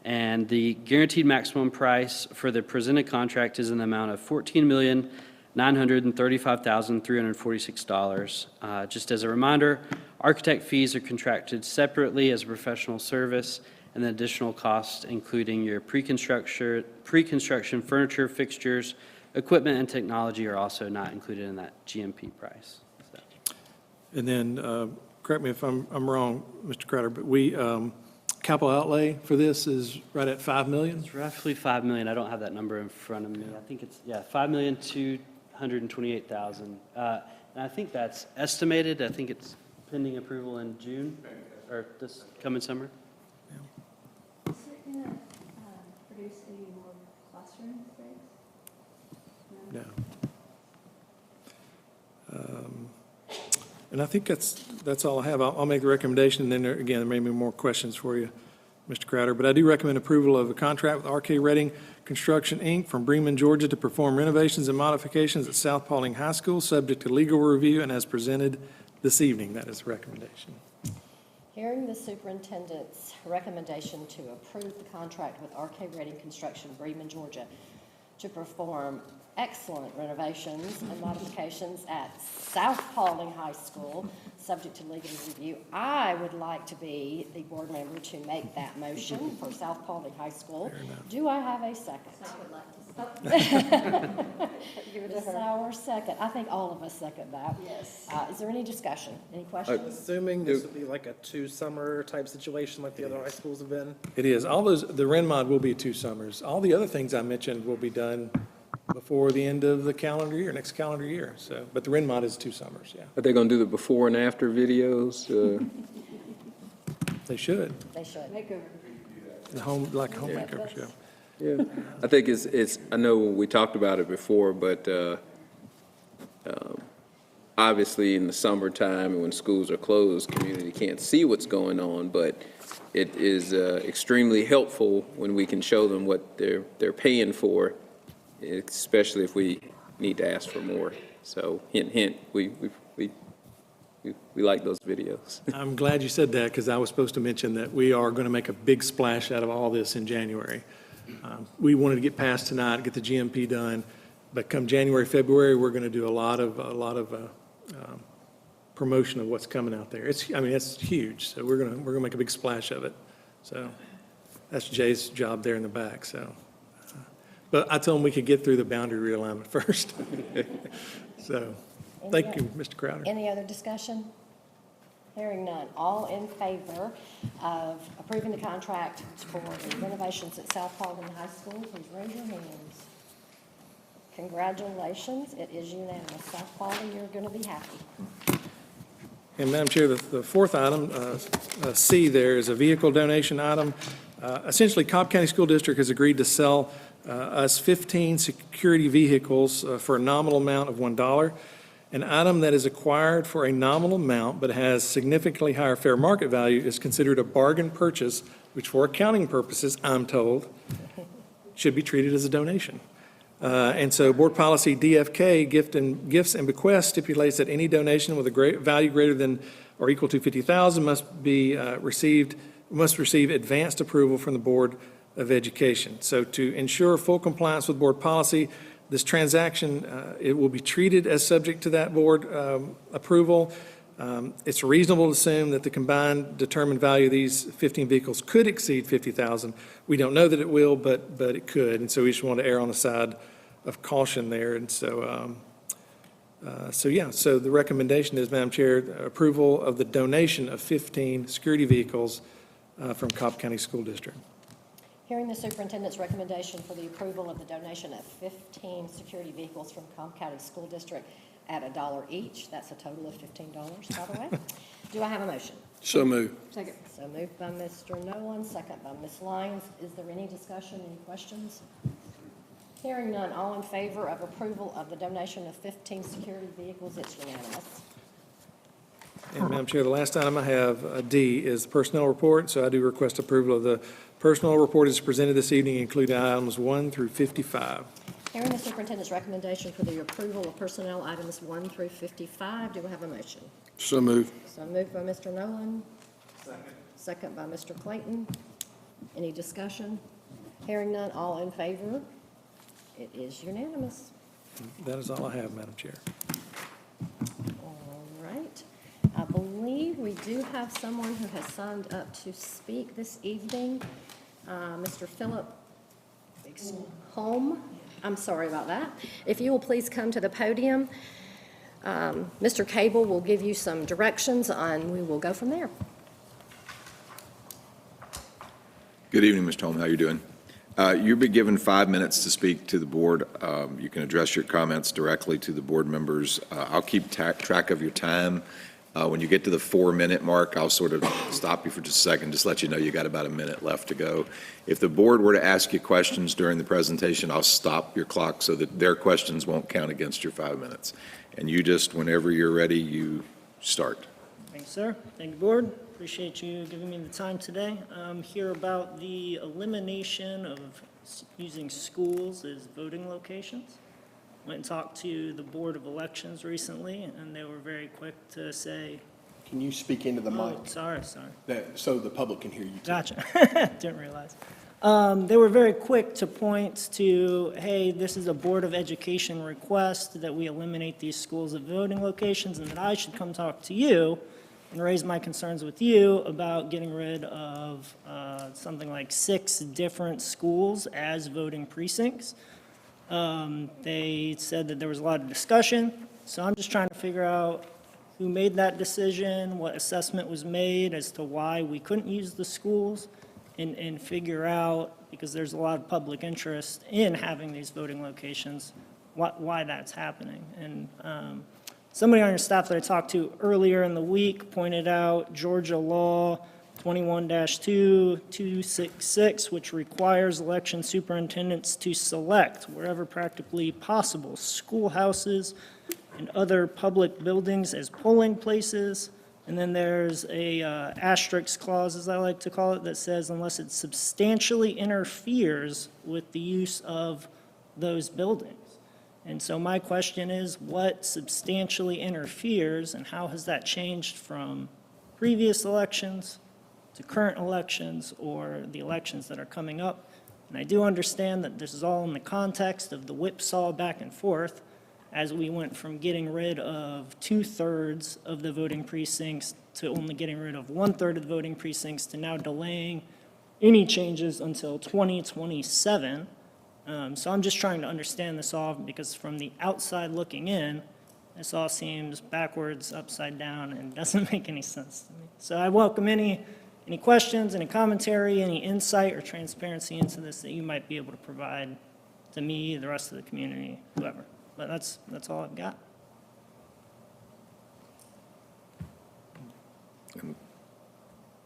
And the guaranteed maximum price for the presented contract is in the amount of $14,935,346. Just as a reminder, architect fees are contracted separately as a professional service, and the additional costs, including your pre-construction furniture, fixtures, equipment, and technology, are also not included in that GMP price. So. And then, correct me if I'm wrong, Mr. Crowder, but we, capital outlay for this is right at $5 million? It's roughly $5 million. I don't have that number in front of me. I think it's, $5,228,000. And I think that's estimated. I think it's pending approval in June, or this coming summer. Is it going to produce any more classroom space? No. And I think that's all I have. I'll make the recommendation, and then there may be more questions for you, Mr. Crowder. But I do recommend approval of a contract with RK Redding Construction, Inc. from Bremen, Georgia, to perform renovations and modifications at South Paulding High School, subject to legal review and as presented this evening. That is the recommendation. Hearing the superintendent's recommendation to approve the contract with RK Redding Construction, Bremen, Georgia, to perform excellent renovations and modifications at South Paulding High School, subject to legal review. I would like to be the board member to make that motion for South Paulding High School. Do I have a second? Give it a sour second. I think all of us second that. Yes. Is there any discussion? Any questions? Assuming this would be like a 2-summer type situation like the other high schools have been. It is. All those, the Ren Mod will be 2 summers. All the other things I mentioned will be done before the end of the calendar year, next calendar year. So, but the Ren Mod is 2 summers, yeah. Are they going to do the before and after videos? They should. They should. The home, like a home makeover show. Yeah, I think it's, I know we talked about it before, but obviously in the summertime and when schools are closed, community can't see what's going on, but it is extremely helpful when we can show them what they're paying for, especially if we need to ask for more. So hint, hint, we like those videos. I'm glad you said that because I was supposed to mention that we are going to make a big splash out of all this in January. We wanted to get past tonight, get the GMP done, but come January, February, we're going to do a lot of promotion of what's coming out there. It's huge, so we're going to make a big splash of it. So that's Jay's job there in the back. So, but I told him we could get through the boundary realignment first. So, thank you, Mr. Crowder. Any other discussion? Hearing none. All in favor of approving the contract for the renovations at South Paulding High School, please raise your hands. Congratulations. It is unanimous. South Paulding, you're going to be happy. And Madam Chair, the fourth item, C there, is a vehicle donation item. Essentially, Cobb County School District has agreed to sell us 15 security vehicles for a nominal amount of $1. An item that is acquired for a nominal amount but has significantly higher fair market value is considered a bargain purchase, which for accounting purposes, I'm told, should be treated as a donation. And so Board Policy DFK, Gifts and Bequests stipulates that any donation with a value greater than or equal to $50,000 must receive advanced approval from the Board of Education. So to ensure full compliance with board policy, this transaction, it will be treated as subject to that board approval. It's reasonable to assume that the combined determined value of these 15 vehicles could exceed $50,000. We don't know that it will, but it could, and so we just want to err on the side of caution there. And so, so the recommendation is, Madam Chair, approval of the donation of 15 security vehicles from Cobb County School District. Hearing the superintendent's recommendation for the approval of the donation of 15 security vehicles from Cobb County School District at $1 each. That's a total of $15, by the way. Do I have a motion? So moved. Second. So moved by Mr. Nolan, second by Ms. Lyons. Is there any discussion, any questions? Hearing none, all in favor of approval of the donation of 15 security vehicles, it's unanimous. And Madam Chair, the last item I have, D, is the personnel report. So I do request approval of the personnel report as presented this evening, including items 1 through 55. Hearing the superintendent's recommendation for the approval of personnel items 1 through 55, do I have a motion? So moved. So moved by Mr. Nolan. Second. Second by Mr. Clayton. Any discussion? Hearing none, all in favor? It is unanimous. That is all I have, Madam Chair. All right. I believe we do have someone who has signed up to speak this evening. Mr. Philip Holm. I'm sorry about that. If you will please come to the podium. Mr. Cable will give you some directions and we will go from there. Good evening, Mr. Holm. How are you doing? You'll be given 5 minutes to speak to the board. You can address your comments directly to the board members. I'll keep track of your time. When you get to the 4-minute mark, I'll sort of stop you for just a second, just let you know you got about a minute left to go. If the board were to ask you questions during the presentation, I'll stop your clock so that their questions won't count against your 5 minutes. And you just, whenever you're ready, you start. Thanks, sir. Thank you, board. Appreciate you giving me the time today. I'm here about the elimination of using schools as voting locations. Went and talked to the Board of Elections recently, and they were very quick to say... Can you speak into the mic? Sorry. So the public can hear you too. Gotcha. Didn't realize. They were very quick to point to, hey, this is a Board of Education request that we eliminate these schools of voting locations, and that I should come talk to you and raise my concerns with you about getting rid of something like 6 different schools as voting precincts. They said that there was a lot of discussion, so I'm just trying to figure out who made that decision, what assessment was made as to why we couldn't use the schools, and figure out, because there's a lot of public interest in having these voting locations, why that's happening. And somebody on your staff that I talked to earlier in the week pointed out Georgia law 21-2266, which requires election superintendents to select, wherever practically possible, schoolhouses and other public buildings as polling places. And then there's a asterisk clause, as I like to call it, that says unless it substantially interferes with the use of those buildings. And so my question is, what substantially interferes, and how has that changed from previous elections to current elections or the elections that are coming up? And I do understand that this is all in the context of the whipsaw back and forth as we went from getting rid of 2/3 of the voting precincts to only getting rid of 1/3 of the voting precincts to now delaying any changes until 2027. So I'm just trying to understand this all, because from the outside looking in, this all seems backwards, upside down, and doesn't make any sense to me. So I welcome any questions, any commentary, any insight or transparency into this that you might be able to provide to me, the rest of the community, whoever. But that's all I've got.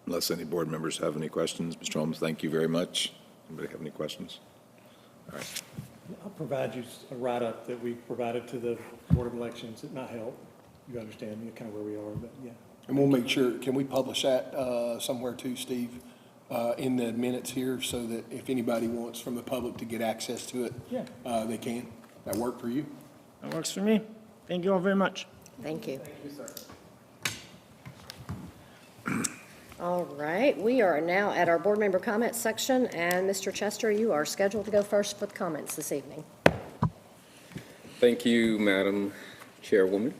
Unless any board members have any questions, Mr. Holmes, thank you very much. Anybody have any questions? All right. I'll provide you a write-up that we provided to the Board of Elections. It might help. You understand kind of where we are, but yeah. And we'll make sure, can we publish that somewhere too, Steve, in the minutes here, so that if anybody wants from the public to get access to it, they can? That work for you? That works for me. Thank you all very much. Thank you. Thank you, sir. All right, we are now at our board member comments section, and Mr. Chester, you are scheduled to go first for the comments this evening. Thank you, Madam Chairwoman.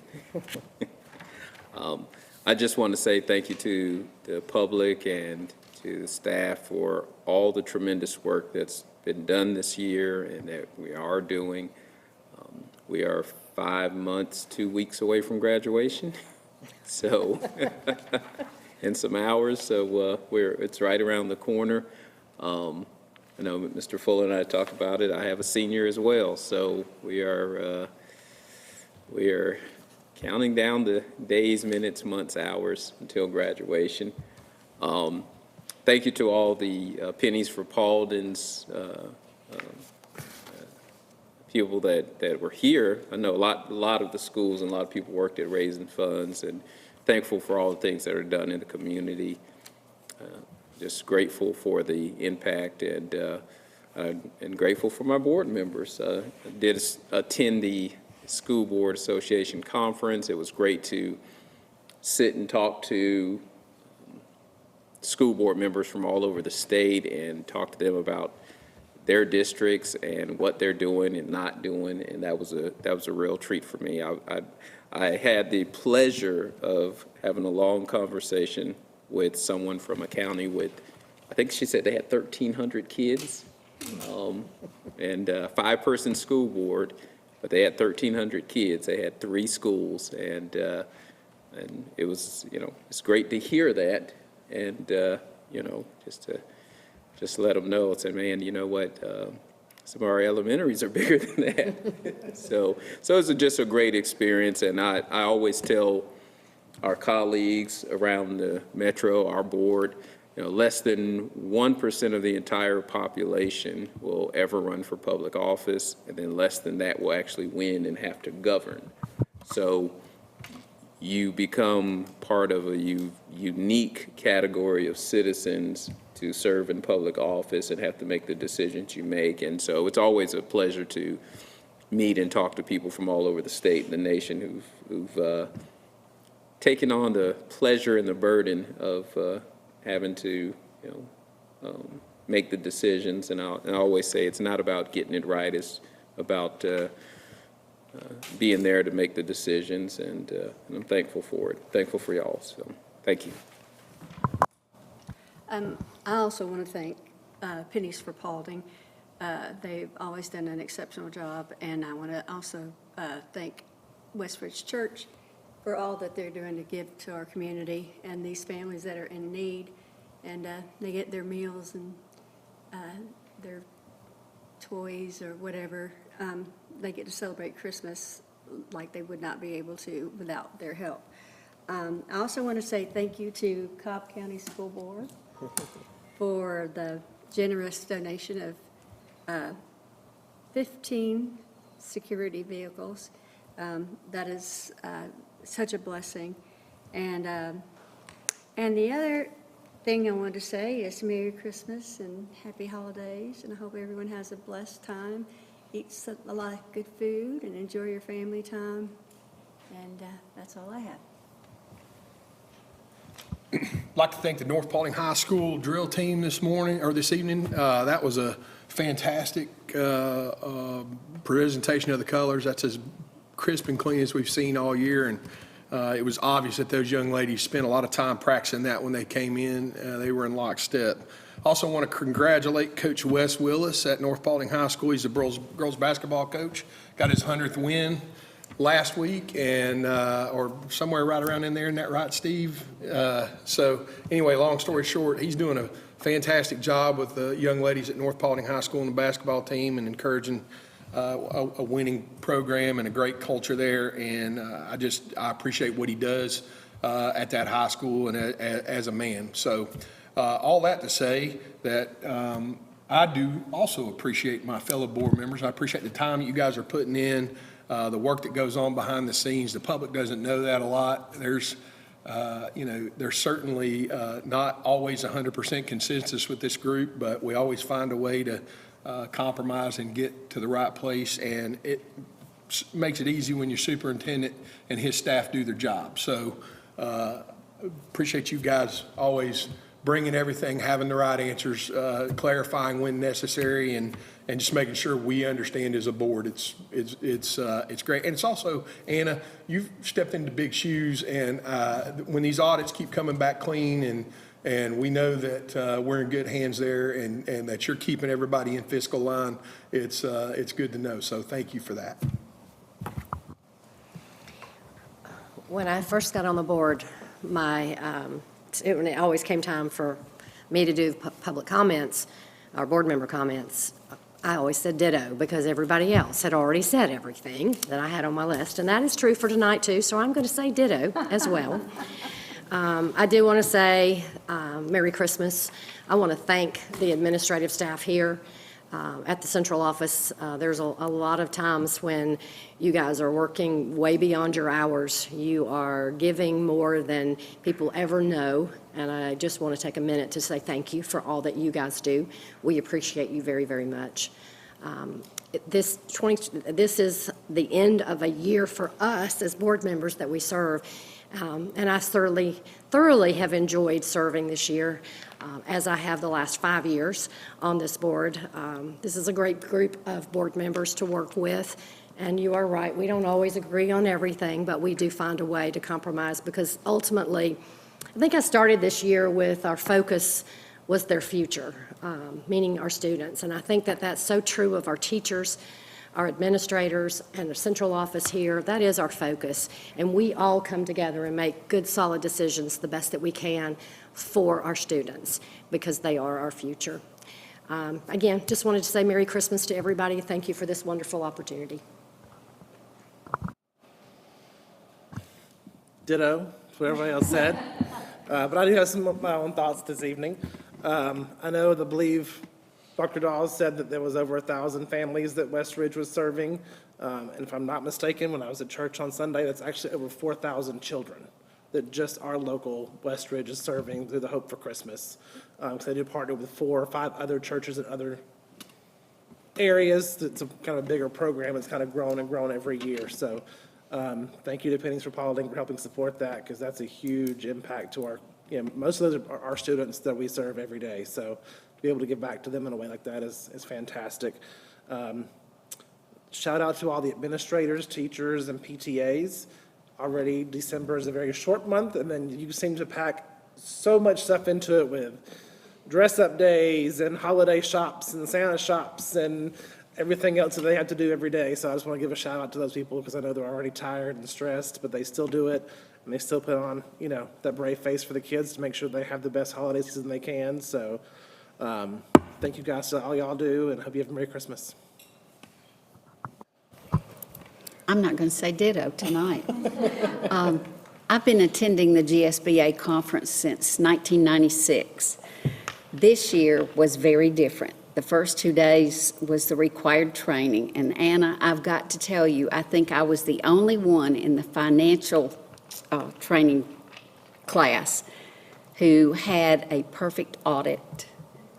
I just want to say thank you to the public and to the staff for all the tremendous work that's been done this year and that we are doing. We are 5 months, 2 weeks away from graduation, so in some hours, so it's right around the corner. I know Mr. Fuller and I talked about it. I have a senior as well, so we are counting down the days, minutes, months, hours until graduation. Thank you to all the Pennies for Paulding's people that were here. I know a lot of the schools and a lot of people worked at raising funds, and thankful for all the things that are done in the community. Just grateful for the impact and grateful for my board members. I did attend the School Board Association conference. It was great to sit and talk to school board members from all over the state and talk to them about their districts and what they're doing and not doing, and that was a real treat for me. I had the pleasure of having a long conversation with someone from a county with, I think she said they had 1,300 kids, and a 5-person school board, but they had 1,300 kids. They had 3 schools, and it was, it's great to hear that, and just to let them know, say, man, you know what, some of our elementaries are bigger than that. So it's just a great experience, and I always tell our colleagues around the metro, our board, less than 1% of the entire population will ever run for public office, and then less than that will actually win and have to govern. So you become part of a unique category of citizens to serve in public office and have to make the decisions you make. And so it's always a pleasure to meet and talk to people from all over the state and the nation who've taken on the pleasure and the burden of having to make the decisions. And I always say it's not about getting it right, it's about being there to make the decisions, and I'm thankful for it, thankful for y'all, so thank you. I also want to thank Pennies for Paulding. They've always done an exceptional job, and I want to also thank Westridge Church for all that they're doing to give to our community and these families that are in need, and they get their meals and their toys or whatever. They get to celebrate Christmas like they would not be able to without their help. I also want to say thank you to Cobb County School Board for the generous donation of 15 security vehicles. That is such a blessing. And the other thing I wanted to say is Merry Christmas and Happy Holidays, and I hope everyone has a blessed time, eats a lot of good food, and enjoy your family time. And that's all I have. I'd like to thank the North Paulding High School drill team this evening. That was a fantastic presentation of the colors. That's as crisp and clean as we've seen all year, and it was obvious that those young ladies spent a lot of time practicing that when they came in. They were in lockstep. Also want to congratulate Coach Wes Willis at North Paulding High School. He's the girls basketball coach. Got his 100th win last week, and or somewhere right around in there. Isn't that right, Steve? So anyway, long story short, he's doing a fantastic job with the young ladies at North Paulding High School and the basketball team, and encouraging a winning program and a great culture there. And I appreciate what he does at that high school and as a man. So all that to say that I do also appreciate my fellow board members. I appreciate the time that you guys are putting in, the work that goes on behind the scenes. The public doesn't know that a lot. There's certainly not always 100% consensus with this group, but we always find a way to compromise and get to the right place, and it makes it easy when your superintendent and his staff do their job. So appreciate you guys always bringing everything, having the right answers, clarifying when necessary, and just making sure we understand as a board. It's great. And it's also, Anna, you've stepped into big shoes, and when these audits keep coming back clean, and we know that we're in good hands there, and that you're keeping everybody in fiscal line, it's good to know. So thank you for that. When I first got on the board, when it always came time for me to do public comments, or board member comments, I always said ditto, because everybody else had already said everything that I had on my list, and that is true for tonight too, so I'm going to say ditto as well. I do want to say Merry Christmas. I want to thank the administrative staff here at the central office. There's a lot of times when you guys are working way beyond your hours. You are giving more than people ever know, and I just want to take a minute to say thank you for all that you guys do. We appreciate you very, very much. This is the end of a year for us as board members that we serve. And I thoroughly have enjoyed serving this year, as I have the last 5 years on this board. This is a great group of board members to work with. And you are right, we don't always agree on everything, but we do find a way to compromise, because ultimately, I think I started this year with our focus was their future, meaning our students. And I think that that's so true of our teachers, our administrators, and the central office here. That is our focus, and we all come together and make good, solid decisions the best that we can for our students, because they are our future. Again, just wanted to say Merry Christmas to everybody. Thank you for this wonderful opportunity. Ditto, what everybody else said. But I do have some of my own thoughts this evening. I know, believe Dr. Dawes said that there was over 1,000 families that Westridge was serving. And if I'm not mistaken, when I was at church on Sunday, that's actually over 4,000 children that just our local Westridge is serving through the Hope for Christmas. Because they do partner with 4 or 5 other churches in other areas. It's a kind of a bigger program. It's kind of grown and grown every year. So thank you to Pennies for Paulding for helping support that, because that's a huge impact to our, most of those are our students that we serve every day. So be able to give back to them in a way like that is fantastic. Shout out to all the administrators, teachers, and PTAs. Already December is a very short month, and then you seem to pack so much stuff into it with dress-up days and holiday shops and Santa shops and everything else that they have to do every day. So I just want to give a shout out to those people because I know they're already tired and stressed, but they still do it, and they still put on, you know, that brave face for the kids to make sure they have the best holiday season they can. So thank you guys for all y'all do, and hope you have a Merry Christmas. I'm not going to say ditto tonight. I've been attending the GSBA conference since 1996. This year was very different. The first 2 days was the required training. And Anna, I've got to tell you, I think I was the only one in the financial training class who had a perfect audit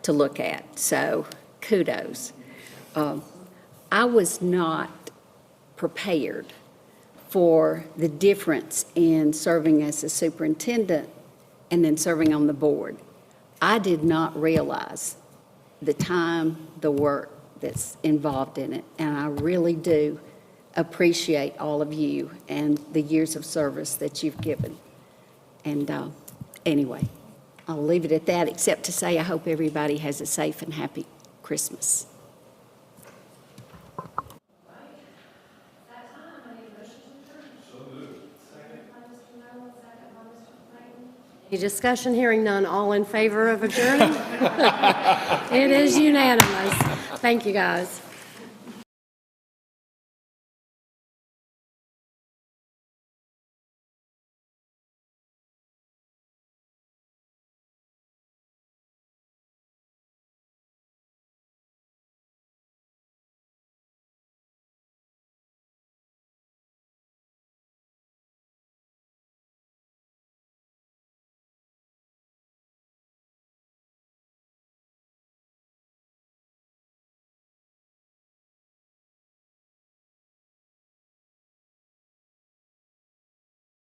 to look at. So kudos. I was not prepared for the difference in serving as a superintendent and then serving on the board. I did not realize the time, the work that's involved in it, and I really do appreciate all of you and the years of service that you've given. And anyway, I'll leave it at that, except to say I hope everybody has a safe and happy Christmas. Any discussion? Hearing none. All in favor of adjourning? It is unanimous. Thank you, guys.